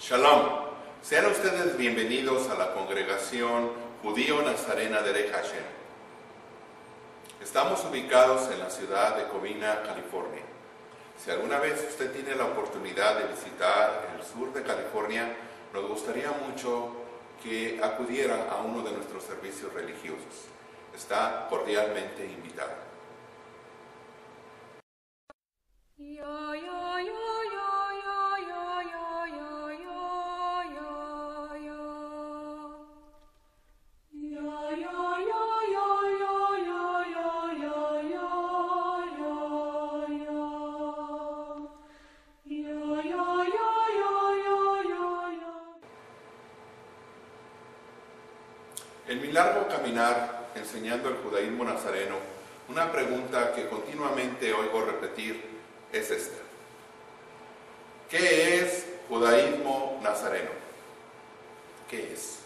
Shalom, sean ustedes bienvenidos a la congregación judío-nazarena de Derech Hashem. Estamos ubicados en la ciudad de Covina, California. Si alguna vez usted tiene la oportunidad de visitar el sur de California, nos gustaría mucho que acudiera a uno de nuestros servicios religiosos. Está cordialmente invitado. En mi largo caminar enseñando el judaísmo nazareno, una pregunta que continuamente oigo repetir es esta: ¿qué es judaísmo nazareno? ¿Qué es?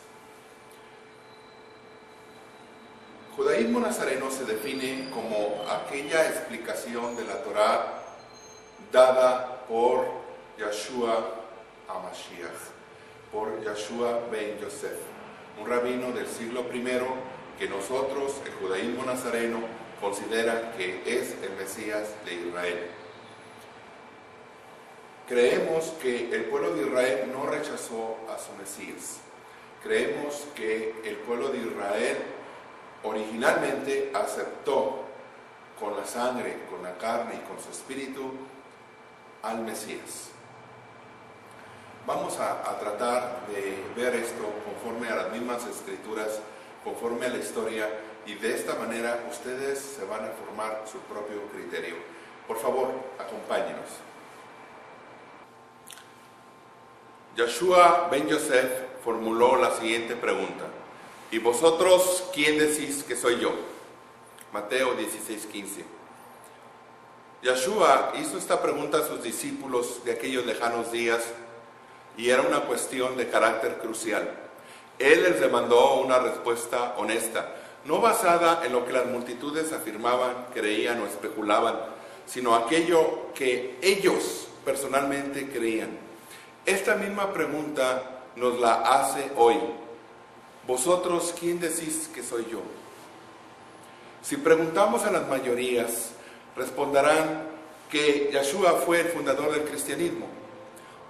Judaísmo nazareno se define como aquella explicación de la Torá dada por Yeshua HaMashiach, por Yeshua ben Yosef, un rabino del siglo I que nosotros, el judaísmo nazareno, considera que es el Mesías de Israel. Creemos que el pueblo de Israel no rechazó a su Mesías. Creemos que el pueblo de Israel originalmente aceptó con la sangre, con la carne y con su espíritu al Mesías. Vamos a tratar de ver esto conforme a las mismas escrituras, conforme a la historia, y de esta manera ustedes se van a formar su propio criterio. Por favor, acompáñenos. Yeshua ben Yosef formuló la siguiente pregunta: ¿y vosotros quién decís que soy yo? Mateo 16:15. Yeshua hizo esta pregunta a sus discípulos de aquellos lejanos días y era una cuestión de carácter crucial. Él les demandó una respuesta honesta, no basada en lo que las multitudes afirmaban, creían o especulaban, sino aquello que ellos personalmente creían. Esta misma pregunta nos la hace hoy: ¿vosotros quién decís que soy yo? Si preguntamos a las mayorías, responderán que Yeshua fue el fundador del cristianismo.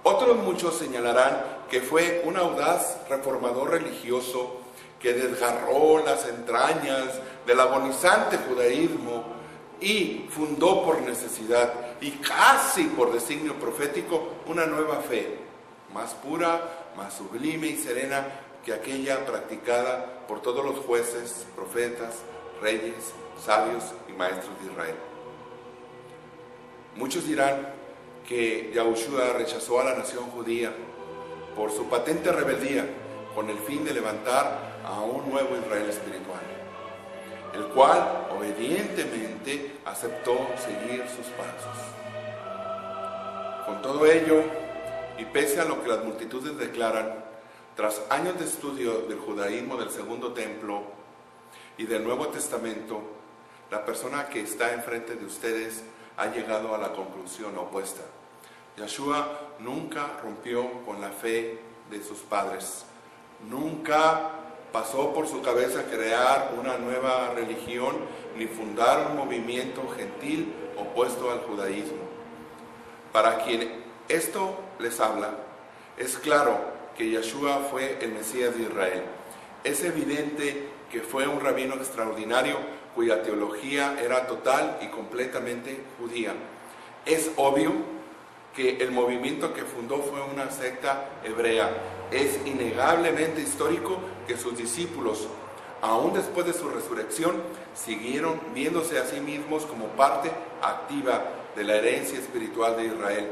Otros muchos señalarán que fue un audaz reformador religioso que desgarró las entrañas del agonizante judaísmo y fundó por necesidad y casi por designio profético una nueva fe, más pura, más sublime y serena que aquella practicada por todos los jueces, profetas, reyes, sabios y maestros de Israel. Muchos dirán que Yahushua rechazó a la nación judía por su patente rebeldía con el fin de levantar a un nuevo Israel espiritual, el cual obedientemente aceptó seguir sus pasos. Con todo ello, y pese a lo que las multitudes declaran, tras años de estudio del judaísmo del Segundo Templo y del Nuevo Testamento, la persona que está enfrente de ustedes ha llegado a la conclusión opuesta. Yeshua nunca rompió con la fe de sus padres. Nunca pasó por su cabeza crear una nueva religión ni fundar un movimiento gentil opuesto al judaísmo. Para quien esto les habla, es claro que Yeshua fue el Mesías de Israel. Es evidente que fue un rabino extraordinario cuya teología era total y completamente judía. Es obvio que el movimiento que fundó fue una secta hebrea. Es innegablemente histórico que sus discípulos, aún después de su resurrección, siguieron viéndose a sí mismos como parte activa de la herencia espiritual de Israel.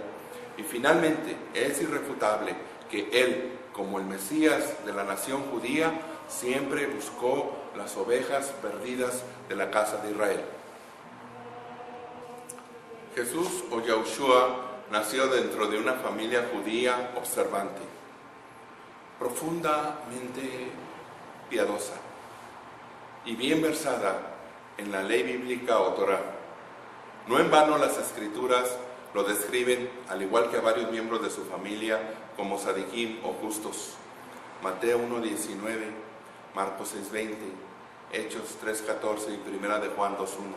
Y finalmente, es irrefutable que él, como el Mesías de la nación judía, siempre buscó las ovejas perdidas de la casa de Israel. Jesús o Yahushua nació dentro de una familia judía observante, profundamente piadosa y bien versada en la ley bíblica o Torá. No en vano las Escrituras lo describen, al igual que a varios miembros de su familia, como sadiquim o justos. Mateo 1:19, Marcos 6:20, Hechos 3:14 y Primera de Juan 2:1.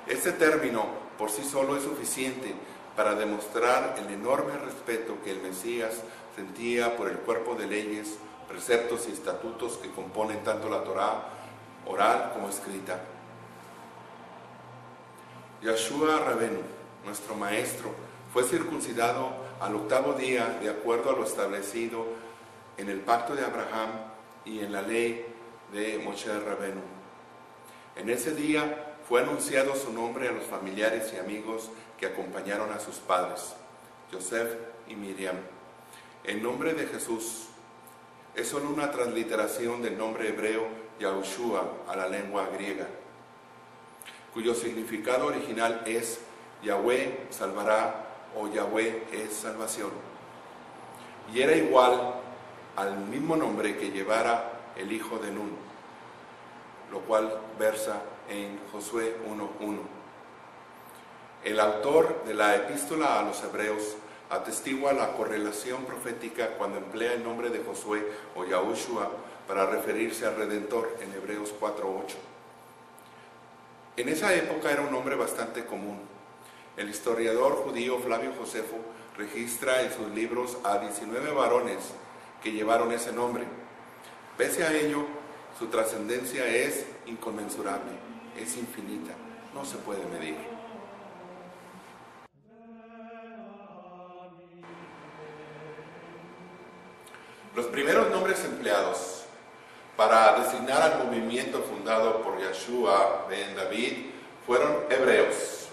Este término por sí solo es suficiente para demostrar el enorme respeto que el Mesías sentía por el cuerpo de leyes, preceptos y estatutos que componen tanto la Torá oral como escrita. Yeshua Rabenu, nuestro maestro, fue circuncidado al 8º día de acuerdo a lo establecido en el pacto de Abraham y en la ley de Moshe Rabenu. En ese día fue anunciado su nombre a los familiares y amigos que acompañaron a sus padres, Yosef y Miriam. El nombre de Jesús es solo una transliteración del nombre hebreo Yahushua a la lengua griega, cuyo significado original es Yahweh salvará o Yahweh es salvación. Y era igual al mismo nombre que llevara el hijo de Nun, lo cual versa en Josué 1:1. El autor de la epístola a los hebreos atestigua la correlación profética cuando emplea el nombre de Josué o Yahushua para referirse al Redentor en Hebreos 4:8. En esa época era un nombre bastante común. El historiador judío Flavio Josefo registra en sus libros a 19 varones que llevaron ese nombre. Pese a ello, su trascendencia es inconmensurable, es infinita, no se puede medir. Los primeros nombres empleados para designar al movimiento fundado por Yeshua ben David fueron hebreos.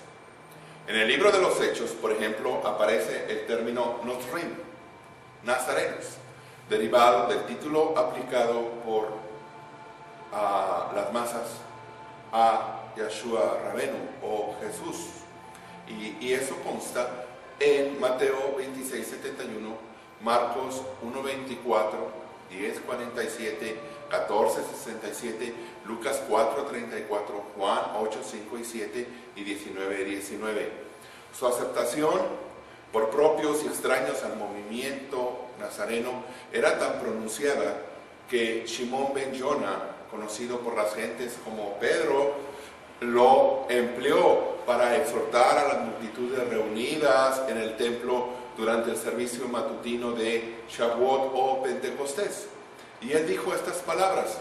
En el libro de los Hechos, por ejemplo, aparece el término Notrim, nazarenos, derivado del título aplicado por las masas a Yeshua Rabenu o Jesús. Y eso consta en Mateo 26:71, Marcos 1:24, 10:47, 14:67, Lucas 4:34, Juan 8:5 y 7 y 19:19. Su aceptación por propios y extraños al movimiento nazareno era tan pronunciada que Shimón ben Yona, conocido por las gentes como Pedro, lo empleó para exhortar a las multitudes reunidas en el templo durante el servicio matutino de Shavuot o Pentecostés. Y él dijo estas palabras: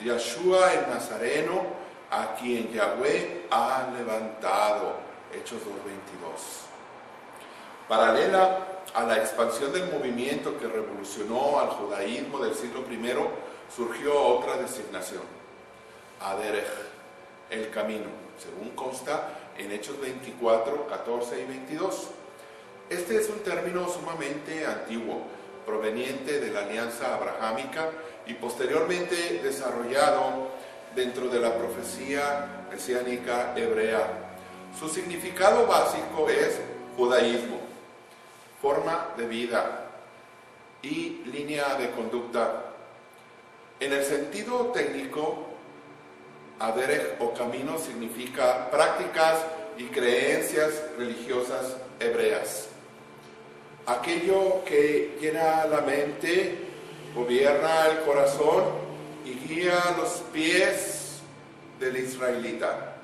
Yeshua el Nazareno, a quien Yahweh ha levantado. Hechos 2:22. Paralela a la expansión del movimiento que revolucionó al judaísmo del siglo I, surgió otra designación: Aderech, el camino, según consta en Hechos 24, 14 y 22. Este es un término sumamente antiguo, proveniente de la alianza abrahámica y posteriormente desarrollado dentro de la profecía mesiánica hebrea. Su significado básico es judaísmo, forma de vida y línea de conducta. En el sentido técnico, Aderech o camino significa prácticas y creencias religiosas hebreas. Aquello que llena la mente, gobierna el corazón y guía los pies del israelita.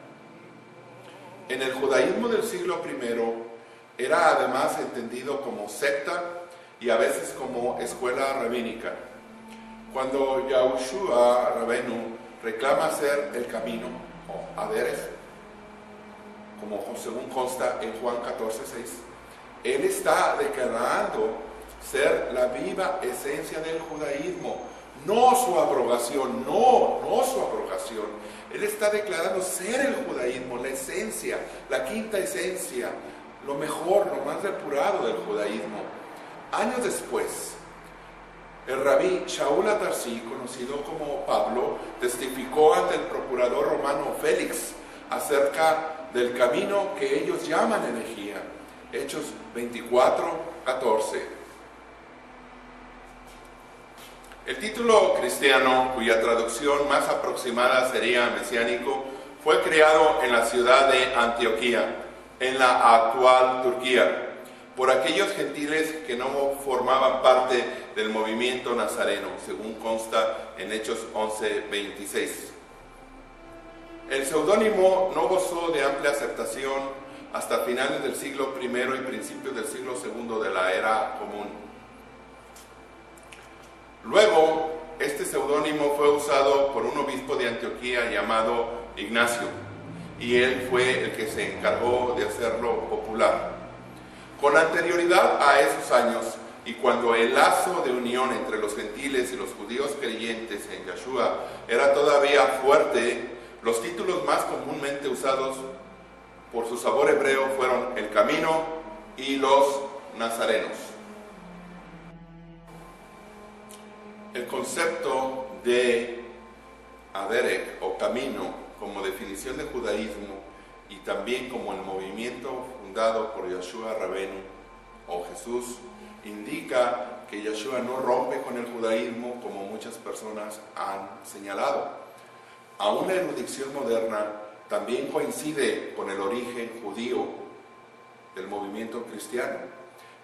En el judaísmo del siglo I era además entendido como secta y a veces como escuela rabínica. Cuando Yahushua Rabenu reclama ser el camino, o Aderech, como según consta en Juan 14:6, él está declarando ser la viva esencia del judaísmo, no su abrogación, no su abrogación. Él está declarando ser el judaísmo, la esencia, la quinta esencia, lo mejor, lo más depurado del judaísmo. Años después, el rabí Shaul HaTarsi, conocido como Pablo, testificó ante el procurador romano Félix acerca del camino que ellos llaman herejía. Hechos 24, 14. El título cristiano, cuya traducción más aproximada sería mesiánico, fue creado en la ciudad de Antioquía en la actual Turquía, por aquellos gentiles que no formaban parte del movimiento nazareno, según consta en Hechos 11:26. El seudónimo no gozó de amplia aceptación hasta finales del siglo I y principios del siglo II de la era común. Luego, este seudónimo fue usado por un obispo de Antioquía llamado Ignacio, y él fue el que se encargó de hacerlo popular. Con anterioridad a esos años, y cuando el lazo de unión entre los gentiles y los judíos creyentes en Yeshua era todavía fuerte, los títulos más comúnmente usados por su sabor hebreo fueron el camino y los nazarenos. El concepto de Aderek o camino como definición de judaísmo y también como el movimiento fundado por Yeshua Rabenu o Jesús indica que Yeshua no rompe con el judaísmo como muchas personas han señalado. Aún la erudición moderna también coincide con el origen judío del movimiento cristiano.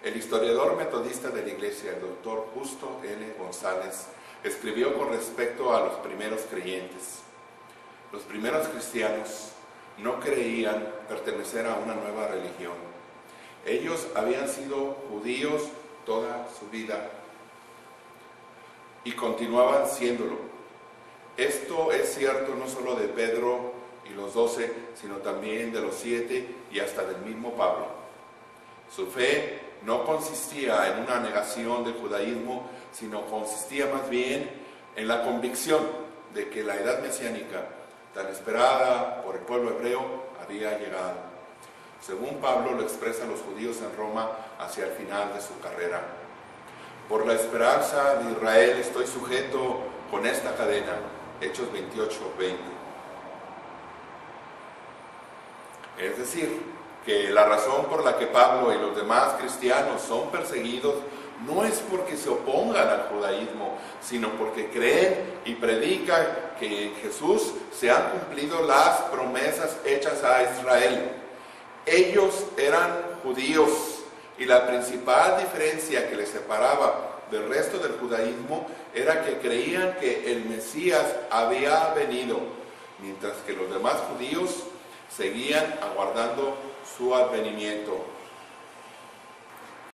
El historiador metodista de la Iglesia, el doctor Justo L. González, escribió con respecto a los primeros creyentes. Los primeros cristianos no creían pertenecer a una nueva religión. Ellos habían sido judíos toda su vida y continuaban siéndolo. Esto es cierto no solo de Pedro y los 12, sino también de los 7 y hasta del mismo Pablo. Su fe no consistía en una negación del judaísmo, sino consistía más bien en la convicción de que la edad mesiánica, tan esperada por el pueblo hebreo, había llegado. Según Pablo lo expresan los judíos en Roma hacia el final de su carrera. Por la esperanza de Israel estoy sujeto con esta cadena. Hechos 28:20. Es decir, que la razón por la que Pablo y los demás cristianos son perseguidos no es porque se opongan al judaísmo, sino porque creen y predican que en Jesús se han cumplido las promesas hechas a Israel. Ellos eran judíos y la principal diferencia que les separaba del resto del judaísmo era que creían que el Mesías había venido, mientras que los demás judíos seguían aguardando su advenimiento.